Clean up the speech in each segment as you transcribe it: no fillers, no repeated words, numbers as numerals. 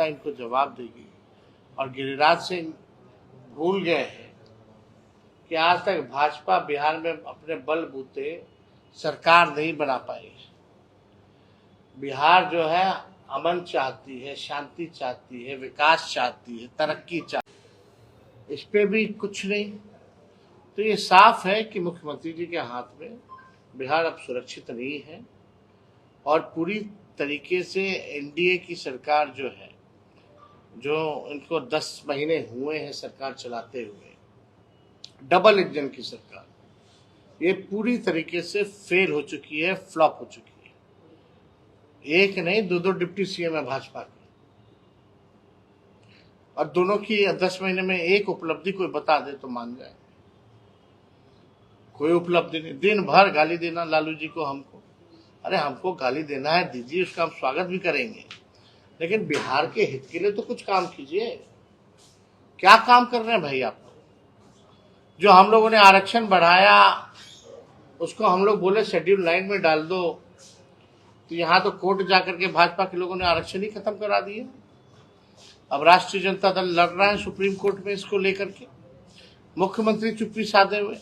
जनता इनको जवाब देगी। और गिरिराज सिंह भूल गए हैं कि आज तक भाजपा बिहार में अपने बलबूते सरकार नहीं बना पाई। बिहार जो है अमन चाहती है, शांति चाहती है, विकास चाहती है, तरक्की चाहती है, इस पे भी कुछ नहीं। तो ये साफ है कि मुख्यमंत्री जी के हाथ में बिहार अब सुरक्षित नहीं है और पूरी तरीके से एनडीए की सरकार जो है, जो इनको 10 महीने हुए हैं सरकार चलाते हुए, डबल इंजन की सरकार, ये पूरी तरीके से फेल हो चुकी है, फ्लॉप हो चुकी है। एक नहीं, दो डिप्टी सीएम है भाजपा की, और दोनों की 10 महीने में एक उपलब्धि कोई बता दे तो मान जाए। कोई उपलब्धि नहीं, दिन भर गाली देना लालू जी को, हमको। अरे हमको गाली देना है दीजिए, उसका हम स्वागत भी करेंगे, लेकिन बिहार के हित के लिए तो कुछ काम कीजिए। क्या काम कर रहे हैं भाई आप लोग? जो हम लोगों ने आरक्षण बढ़ाया उसको हम लोग बोले शेड्यूल 9 में डाल दो, तो यहाँ तो कोर्ट जाकर के भाजपा के लोगों ने आरक्षण ही खत्म करा दिए। अब राष्ट्रीय जनता दल लड़ रहा है सुप्रीम कोर्ट में इसको लेकर के। मुख्यमंत्री चुप्पी साधे हुए।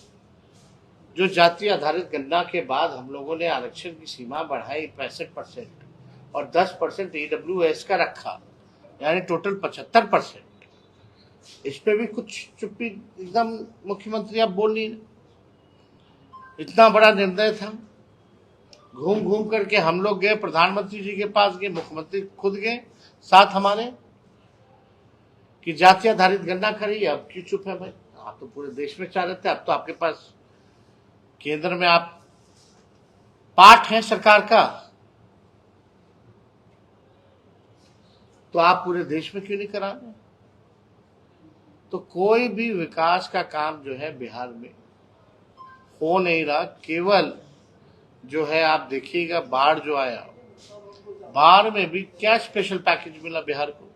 जो जाति आधारित गणना के बाद हम लोगों ने आरक्षण की सीमा बढ़ाई 65% और 10% EWS का रखा, यानी टोटल 75%। इस पे भी कुछ चुप्पी, एकदम मुख्यमंत्री अब बोल नहीं। इतना बड़ा निर्णय था, घूम घूम करके हम लोग गए, प्रधानमंत्री जी के पास गए, मुख्यमंत्री खुद गए साथ हमारे, कि जाति आधारित गणना करिए। अब क्यों चुप है भाई? आप तो पूरे देश में चाह रहे थे, अब तो आपके पास केंद्र में आप पार्ट हैं सरकार का, तो आप पूरे देश में क्यों नहीं करा रहे? तो कोई भी विकास का काम जो है बिहार में हो नहीं रहा। केवल जो है आप देखिएगा, बाढ़ जो आया, बाढ़ में भी क्या स्पेशल पैकेज मिला बिहार को।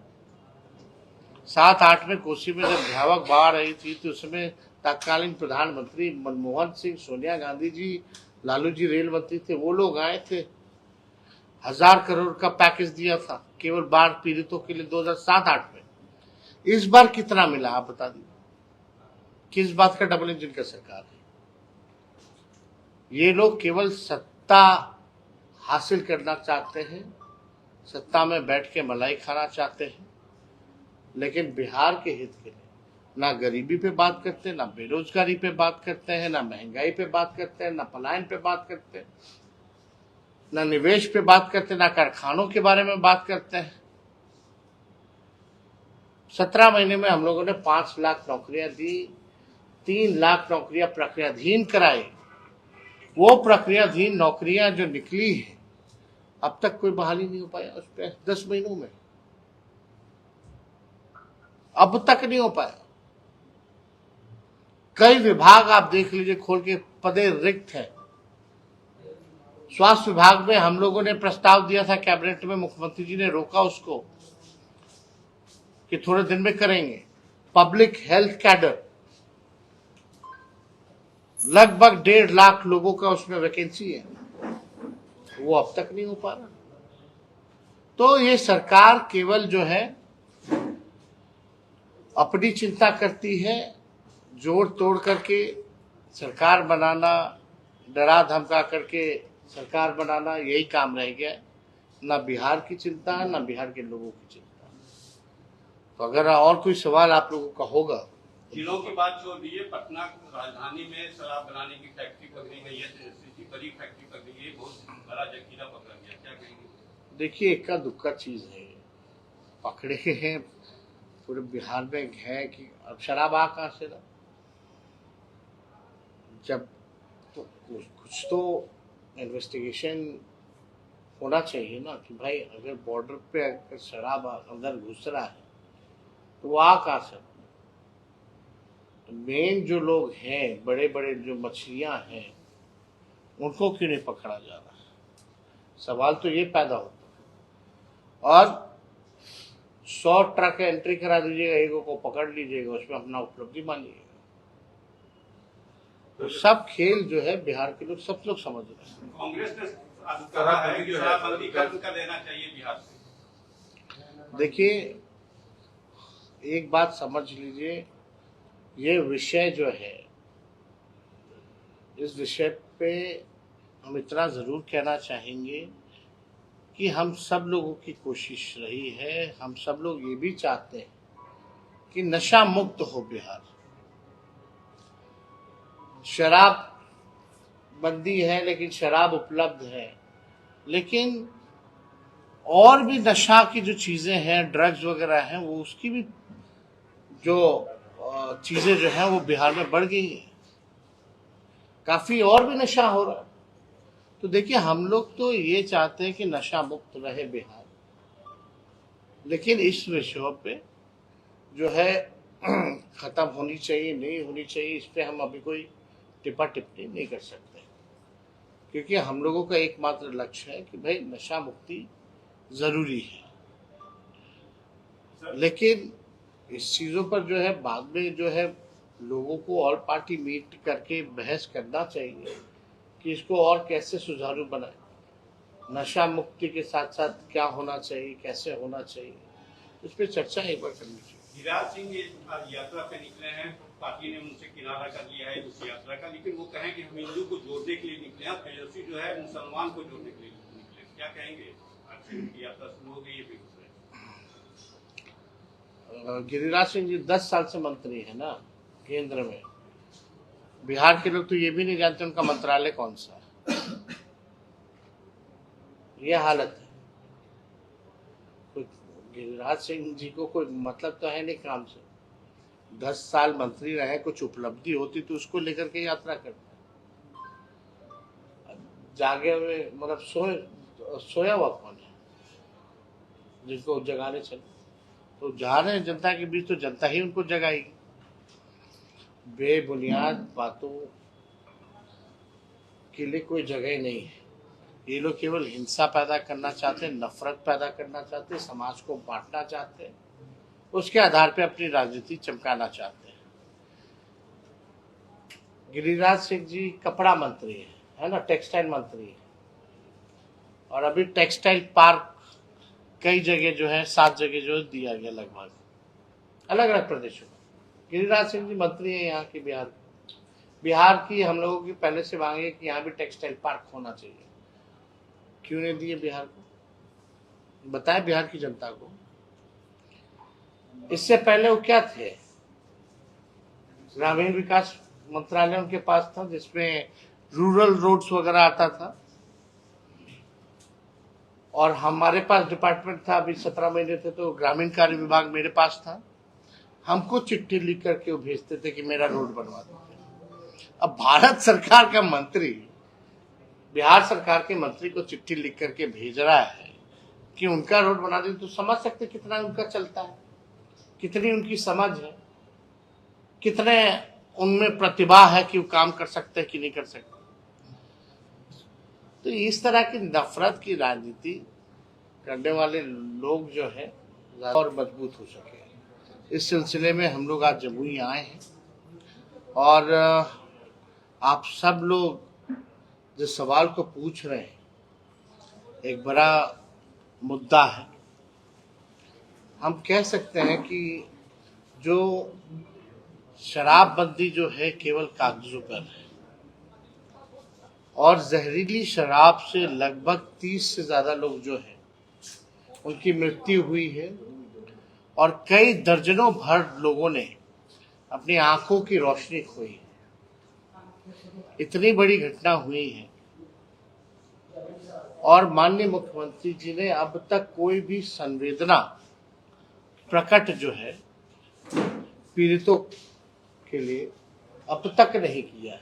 7-8 में कोसी में जब भयावह बाढ़ आई थी तो उसमें तत्कालीन प्रधानमंत्री मनमोहन सिंह, सोनिया गांधी जी, लालू जी रेल मंत्री थे, वो लोग आए थे, 1000 करोड़ का पैकेज दिया था केवल बाढ़ पीड़ितों के लिए 2007-8 में। इस बार कितना मिला आप बता दीजिए? किस बात का डबल इंजन का सरकार है? ये लोग केवल सत्ता हासिल करना चाहते हैं, सत्ता में बैठ के मलाई खाना चाहते हैं, लेकिन बिहार के हित के लिए ना गरीबी पे बात करते हैं, ना बेरोजगारी पे बात करते हैं, ना महंगाई पे बात करते हैं, ना पलायन पे बात करते हैं, ना निवेश पे बात करते हैं, ना कारखानों के बारे में बात करते हैं। 17 महीने में हम लोगों ने 5 लाख नौकरियां दी, 3 लाख नौकरियां प्रक्रियाधीन कराई। वो प्रक्रियाधीन नौकरियां जो निकली है, अब तक कोई बहाली नहीं हो पाया उस पर। 10 महीनों में अब तक नहीं हो पाया। कई विभाग आप देख लीजिए खोल के, पदे रिक्त है। स्वास्थ्य विभाग में हम लोगों ने प्रस्ताव दिया था कैबिनेट में, मुख्यमंत्री जी ने रोका उसको कि थोड़े दिन में करेंगे। पब्लिक हेल्थ कैडर लगभग 1.5 लाख लोगों का उसमें वैकेंसी है, वो अब तक नहीं हो पा रहा। तो ये सरकार केवल जो है अपनी चिंता करती है, जोड़ तोड़ करके सरकार बनाना, डरा धमका करके सरकार बनाना, यही काम रह गया। ना बिहार की चिंता है, ना बिहार के लोगों की चिंता। तो अगर और कोई सवाल आप लोगों का होगा। जिलों की बात छोड़ दीजिए, पटना राजधानी में शराब बनाने की फैक्ट्री पकड़ी गई है, बड़ी फैक्ट्री पकड़ी गई है, बहुत बड़ा जखीरा पकड़ा गया, क्या कहेंगे? देखिए, इक्का दुक्का चीज है, पकड़े हैं पूरे बिहार में है कि अब शराब आ कहाँ से? जब तो कुछ तो इन्वेस्टिगेशन होना चाहिए ना, कि भाई अगर बॉर्डर पे अगर शराब अंदर घुस रहा है तो वो आ कहाँ से? तो मेन जो लोग हैं, बड़े बड़े जो मछलियां हैं, उनको क्यों नहीं पकड़ा जा रहा है? सवाल तो ये पैदा होता है। और 100 ट्रक एंट्री करा दीजिएगा, एगो को पकड़ लीजिएगा, उसमें अपना उपलब्धि मानिएगा। तो सब खेल जो है बिहार के लोग, सब लोग समझ रहे हैं। कांग्रेस ने कहा है कि शराबबंदी खत्म कर देना चाहिए बिहार से। देखिए, एक बात समझ लीजिए, ये विषय जो है, इस विषय पे हम इतना ज़रूर कहना चाहेंगे कि हम सब लोगों की कोशिश रही है, हम सब लोग ये भी चाहते हैं कि नशा मुक्त हो बिहार। शराब बंदी है, लेकिन शराब उपलब्ध है, लेकिन और भी नशा की जो चीज़ें हैं, ड्रग्स वगैरह हैं, वो उसकी भी जो चीज़ें जो हैं वो बिहार में बढ़ गई हैं। काफ़ी और भी नशा हो रहा है। तो देखिए, हम लोग तो ये चाहते हैं कि नशा मुक्त रहे बिहार, लेकिन इस विषयों पे जो है खत्म होनी चाहिए, नहीं होनी चाहिए, इस पे हम अभी कोई टिप्पा टिप्पणी नहीं कर सकते, क्योंकि हम लोगों का एकमात्र लक्ष्य है कि भाई नशा मुक्ति जरूरी है। लेकिन इस चीज़ों पर जो है बाद में जो है लोगों को ऑल पार्टी मीट करके बहस करना चाहिए कि इसको और कैसे सुचारू बनाए, नशा मुक्ति के साथ साथ क्या होना चाहिए, कैसे होना चाहिए, इस पर चर्चा एक बार करनी चाहिए। गिरिराज सिंह यात्रा पे निकले हैं, पार्टी ने उनसे किनारा कर लिया है उस यात्रा का, लेकिन वो कहें कि हम हिंदू को जोड़ने के लिए निकले हैं, तेजस्वी जो है मुसलमान को जोड़ने के लिए निकले, क्या कहेंगे? आज उनकी यात्रा शुरू हो गई है बेगूसराय। गिरिराज सिंह जी 10 साल से मंत्री है ना केंद्र में। बिहार के लोग तो ये भी नहीं जानते उनका मंत्रालय कौन सा है। ये हालत है। कोई गिरिराज सिंह जी को कोई मतलब तो है नहीं काम से। 10 साल मंत्री रहे, कुछ उपलब्धि होती तो उसको लेकर के यात्रा करते। जागे हुए मतलब सोया हुआ कौन है जिनको जगाने चले? तो जा रहे हैं जनता के बीच, तो जनता ही उनको जगाएगी। बेबुनियाद बातों के लिए कोई जगह नहीं है। ये लोग केवल हिंसा पैदा करना चाहते हैं, नफरत पैदा करना चाहते हैं, समाज को बांटना चाहते हैं, उसके आधार पे अपनी राजनीति चमकाना चाहते हैं। गिरिराज सिंह जी कपड़ा मंत्री है ना, टेक्सटाइल मंत्री है, और अभी टेक्सटाइल पार्क कई जगह जो है 7 जगह जो है दिया गया, लगभग अलग अलग प्रदेशों में। गिरिराज सिंह जी मंत्री है यहाँ की, बिहार की हम लोगों की पहले से मांग है कि यहाँ भी टेक्सटाइल पार्क होना चाहिए। क्यों नहीं दिए बिहार को? बताए बिहार की जनता को। इससे पहले वो क्या थे? ग्रामीण विकास मंत्रालय उनके पास था, जिसमें रूरल रोड्स वगैरह आता था, और हमारे पास डिपार्टमेंट था, अभी 17 महीने थे तो ग्रामीण कार्य विभाग मेरे पास था। हमको चिट्ठी लिख करके वो भेजते थे कि मेरा रोड बनवा दीजिए। अब भारत सरकार का मंत्री बिहार सरकार के मंत्री को चिट्ठी लिख करके भेज रहा है कि उनका रोड बना दे, तो समझ सकते कितना उनका चलता है, कितनी उनकी समझ है, कितने उनमें प्रतिभा है कि वो काम कर सकते हैं कि नहीं कर सकते। तो इस तरह की नफरत की राजनीति करने वाले लोग जो है और मजबूत हो सके, इस सिलसिले में हम लोग आज जमुई आए हैं। और आप सब लोग जिस सवाल को पूछ रहे हैं, एक बड़ा मुद्दा है। हम कह सकते हैं कि जो शराबबंदी जो है केवल कागजों पर है, और जहरीली शराब से लगभग 30 से ज़्यादा लोग जो हैं उनकी मृत्यु हुई है, और कई दर्जनों भर लोगों ने अपनी आंखों की रोशनी खोई है। इतनी बड़ी घटना हुई है, और माननीय मुख्यमंत्री जी ने अब तक कोई भी संवेदना प्रकट जो है पीड़ितों के लिए अब तक नहीं किया है।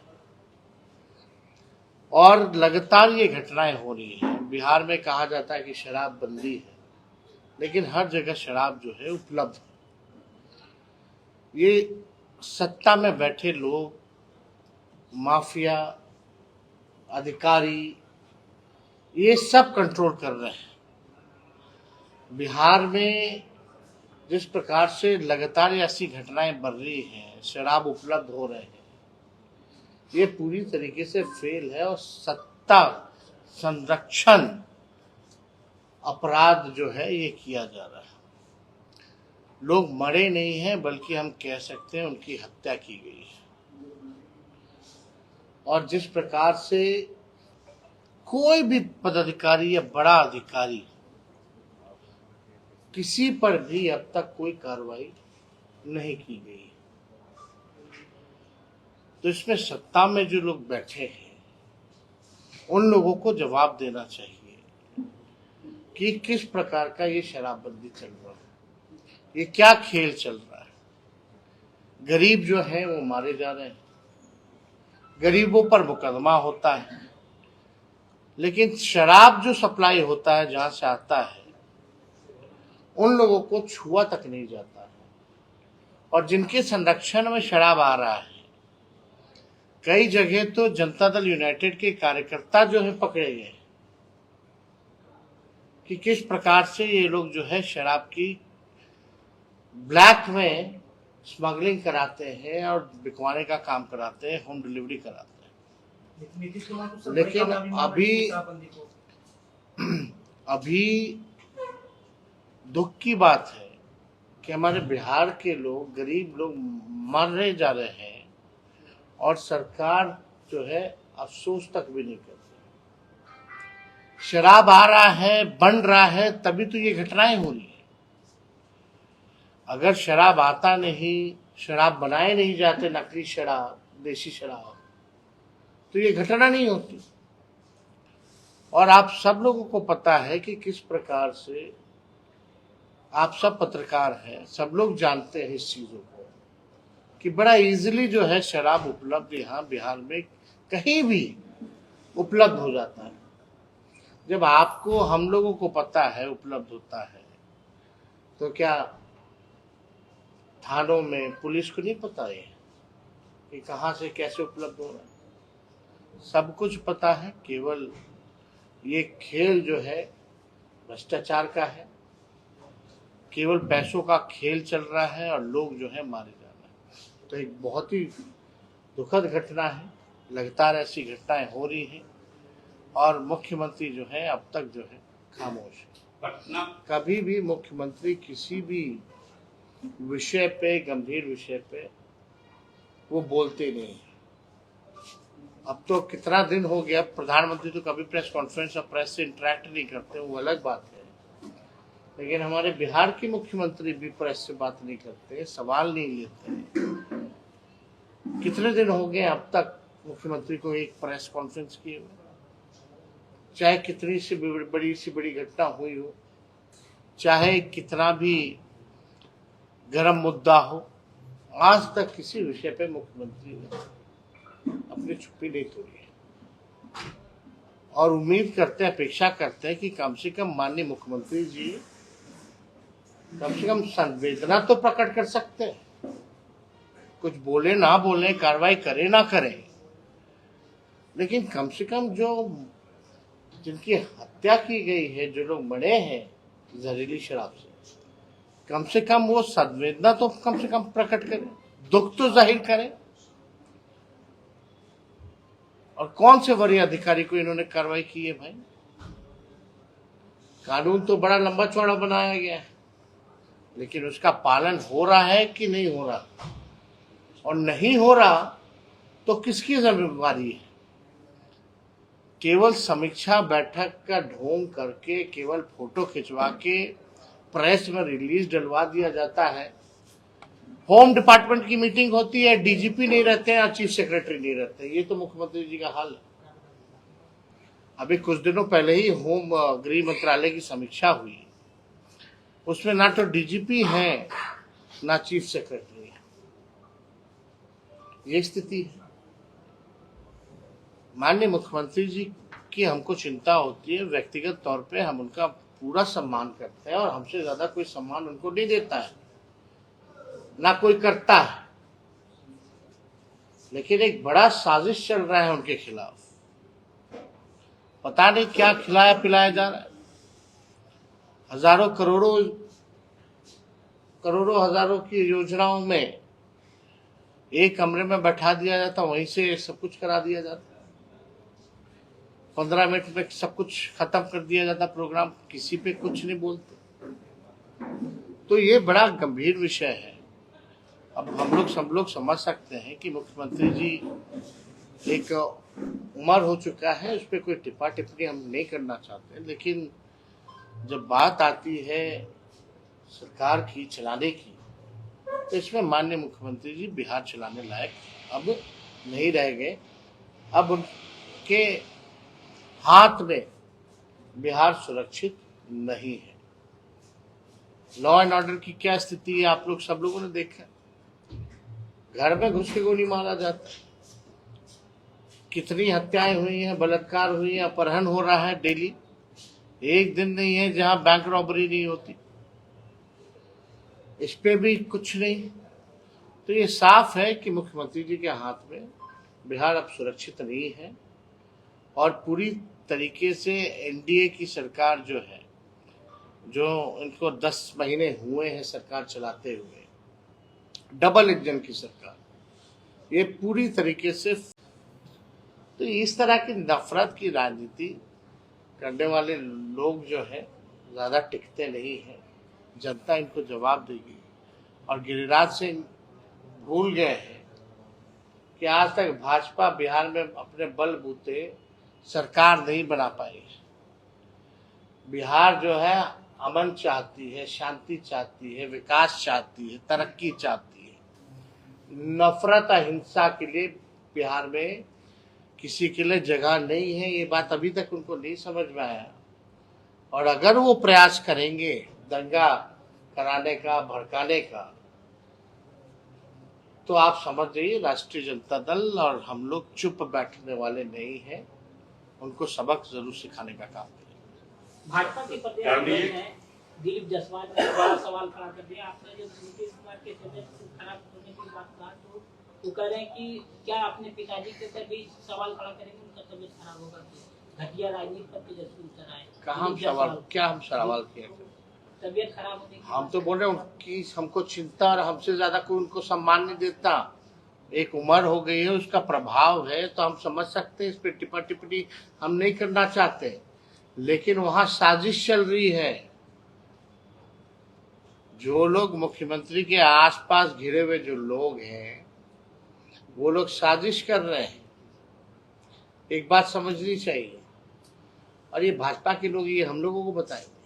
और लगातार ये घटनाएं हो रही हैं। बिहार में कहा जाता है कि शराब बंदी है, लेकिन हर जगह शराब जो है उपलब्ध है। ये सत्ता में बैठे लोग, माफिया, अधिकारी, ये सब कंट्रोल कर रहे हैं। बिहार में जिस प्रकार से लगातार ऐसी घटनाएं बढ़ रही हैं, शराब उपलब्ध हो रहे हैं, ये पूरी तरीके से फेल है, और सत्ता संरक्षण अपराध जो है ये किया जा रहा है। लोग मरे नहीं हैं, बल्कि हम कह सकते हैं उनकी हत्या की गई है। और जिस प्रकार से कोई भी पदाधिकारी या बड़ा अधिकारी, किसी पर भी अब तक कोई कार्रवाई नहीं की गई, तो इसमें सत्ता में जो लोग बैठे हैं उन लोगों को जवाब देना चाहिए कि किस प्रकार का ये शराबबंदी चल रहा है, ये क्या खेल चल रहा है। गरीब जो है वो मारे जा रहे हैं, गरीबों पर मुकदमा होता है, लेकिन शराब जो सप्लाई होता है जहां से आता है उन लोगों को छुआ तक नहीं जाता है। और जिनके संरक्षण में शराब आ रहा है, कई जगह तो जनता दल यूनाइटेड के कार्यकर्ता जो है पकड़े गए कि किस प्रकार से ये लोग जो है शराब की ब्लैक में स्मगलिंग कराते हैं और बिकवाने का काम कराते हैं, होम डिलीवरी कराते हैं। लेकिन अभी दुख की बात है कि हमारे बिहार के लोग, गरीब लोग मरने जा रहे हैं और सरकार जो है अफसोस तक भी नहीं करती। शराब आ रहा है, बन रहा है, तभी तो ये घटनाएं हो रही है। अगर शराब आता नहीं, शराब बनाए नहीं जाते, नकली शराब, देसी शराब, तो ये घटना नहीं होती। और आप सब लोगों को पता है कि किस प्रकार से, आप सब पत्रकार हैं, सब लोग जानते हैं इस चीजों को कि बड़ा इजीली जो है शराब उपलब्ध यहाँ बिहार में कहीं भी उपलब्ध हो जाता है। जब आपको, हम लोगों को पता है उपलब्ध होता है, तो क्या थानों में पुलिस को नहीं पता है कि कहाँ से कैसे उपलब्ध हो रहा है? सब कुछ पता है। केवल ये खेल जो है भ्रष्टाचार का है, केवल पैसों का खेल चल रहा है और लोग जो है मारे जा रहे हैं। तो एक बहुत ही दुखद घटना है। लगातार ऐसी घटनाएं हो रही हैं और मुख्यमंत्री जो है अब तक जो है खामोश है। कभी भी मुख्यमंत्री किसी भी विषय पे, गंभीर विषय पे वो बोलते नहीं। अब तो कितना दिन हो गया, प्रधानमंत्री तो कभी प्रेस कॉन्फ्रेंस और प्रेस से इंटरेक्ट नहीं करते, वो अलग बात है। लेकिन हमारे बिहार के मुख्यमंत्री भी प्रेस से बात नहीं करते, सवाल नहीं लेते। कितने दिन हो गए अब तक मुख्यमंत्री को एक प्रेस कॉन्फ्रेंस किए हुए? चाहे कितनी सी बड़ी घटना हुई हो, चाहे कितना भी गरम मुद्दा हो, आज तक किसी विषय पे मुख्यमंत्री ने अपनी चुप्पी नहीं तोड़ी है। और उम्मीद करते हैं, अपेक्षा करते हैं कि कम से कम माननीय मुख्यमंत्री जी कम से कम संवेदना तो प्रकट कर सकते हैं। कुछ बोले ना बोले, कार्रवाई करे ना करें, लेकिन कम से कम जो जिनकी हत्या की गई है, जो लोग मरे हैं जहरीली शराब से, कम से कम वो संवेदना तो कम से कम प्रकट करें, दुख तो जाहिर करें। और कौन से वरीय अधिकारी को इन्होंने कार्रवाई की है भाई? कानून तो बड़ा लंबा चौड़ा बनाया गया है, लेकिन उसका पालन हो रहा है कि नहीं हो रहा? और नहीं हो रहा तो किसकी जिम्मेवारी है? केवल समीक्षा बैठक का ढोंग करके, केवल फोटो खिंचवा के प्रेस में रिलीज डलवा दिया जाता है। होम डिपार्टमेंट की मीटिंग होती है, डीजीपी नहीं रहते हैं और चीफ सेक्रेटरी नहीं रहते। ये तो मुख्यमंत्री जी का हाल है। अभी कुछ दिनों पहले ही गृह मंत्रालय की समीक्षा हुई, उसमें ना तो डीजीपी है ना चीफ सेक्रेटरी है। ये स्थिति है। माननीय मुख्यमंत्री जी की हमको चिंता होती है, व्यक्तिगत तौर पे हम उनका पूरा सम्मान करते हैं और हमसे ज्यादा कोई सम्मान उनको नहीं देता है, ना कोई करता है। लेकिन एक बड़ा साजिश चल रहा है उनके खिलाफ। पता नहीं क्या खिलाया पिलाया जा रहा है। हजारों करोड़ों हजारों की योजनाओं में एक कमरे में बैठा दिया जाता, वहीं से सब कुछ करा दिया जाता। 15 मिनट में सब कुछ खत्म कर दिया जाता प्रोग्राम, किसी पे कुछ नहीं बोलते। तो ये बड़ा गंभीर विषय है। अब सब लोग समझ सकते हैं कि मुख्यमंत्री जी एक उम्र हो चुका है, उस पर कोई टिप्पा टिप्पणी हम नहीं करना चाहते, लेकिन जब बात आती है सरकार की चलाने की, तो इसमें माननीय मुख्यमंत्री जी बिहार चलाने लायक अब नहीं रह गए। अब उनके हाथ में बिहार सुरक्षित नहीं है। लॉ एंड ऑर्डर की क्या स्थिति है आप लोग सब लोगों ने देखा। घर में घुस के गोली मारा जाता है, कितनी हत्याएं हुई हैं, बलात्कार हुई हैं, अपहरण हो रहा है डेली। एक दिन नहीं है जहां बैंक रॉबरी नहीं होती, इस पे भी कुछ नहीं। तो ये साफ है कि मुख्यमंत्री जी के हाथ में बिहार अब सुरक्षित नहीं है और पूरी तरीके से एनडीए की सरकार जो है, जो इनको 10 महीने हुए हैं सरकार चलाते हुए, डबल इंजन की सरकार, ये पूरी तरीके से, तो इस तरह की नफरत की राजनीति करने वाले लोग जो है ज़्यादा टिकते नहीं हैं। जनता इनको जवाब देगी। और गिरिराज सिंह भूल गए हैं कि आज तक भाजपा बिहार में अपने बलबूते सरकार नहीं बना पाई। बिहार जो है अमन चाहती है, शांति चाहती है, विकास चाहती है, तरक्की चाहती है। नफरत अहिंसा के लिए बिहार में किसी के लिए जगह नहीं है। ये बात अभी तक उनको नहीं समझ में आया। और अगर वो प्रयास करेंगे दंगा कराने का, भड़काने का, तो आप समझ जाइए राष्ट्रीय जनता दल और हम लोग चुप बैठने वाले नहीं हैं। उनको सबक जरूर सिखाने का काम करेंगे। भाजपा के प्रदेश अध्यक्ष हैं दिलीप जायसवाल ने बड़ा सवाल खड़ा कर दिया। आपने जब नीतीश कुमार के तबियत खराब होने की बात कहा, तो वो कह रहे हैं कि क्या अपने पिताजी के ऊपर भी सवाल खड़ा करेंगे, उनका तबियत खराब होगा तो घटिया राजनीति पर तेजस्वी उतर आए। कहाँ हम सवाल किए थे? तबियत खराब होने की हम तो बोल रहे हैं कि हमको चिंता और हमसे ज्यादा कोई उनको सम्मान नहीं देता। एक उम्र हो गई है, उसका प्रभाव है, तो हम समझ सकते हैं। इस पे टिप्पा टिप्पणी हम नहीं करना चाहते, लेकिन वहां साजिश चल रही है। जो लोग मुख्यमंत्री के आसपास घिरे हुए जो लोग हैं, वो लोग साजिश कर रहे हैं। एक बात समझनी चाहिए। और ये भाजपा के लोग ये हम लोगों को बताएंगे।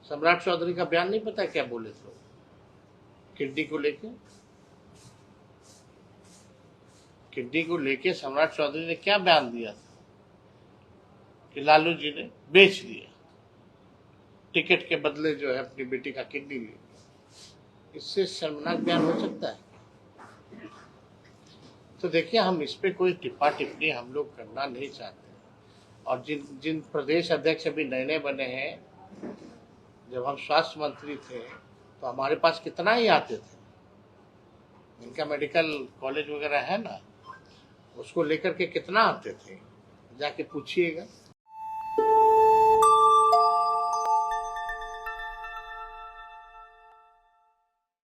सम्राट चौधरी का बयान नहीं पता क्या बोले थे लोग किडनी को लेके सम्राट चौधरी ने क्या बयान दिया था कि लालू जी ने बेच दिया, टिकट के बदले जो है अपनी बेटी का किडनी ले लिया। इससे शर्मनाक बयान हो सकता है? तो देखिए, हम इस पे कोई टिप्पा टिप्पणी हम लोग करना नहीं चाहते। और जिन प्रदेश अध्यक्ष अभी नए बने हैं, जब हम स्वास्थ्य मंत्री थे तो हमारे पास कितना ही आते थे। इनका मेडिकल कॉलेज वगैरह है ना, उसको लेकर के कितना आते थे, जाके पूछिएगा।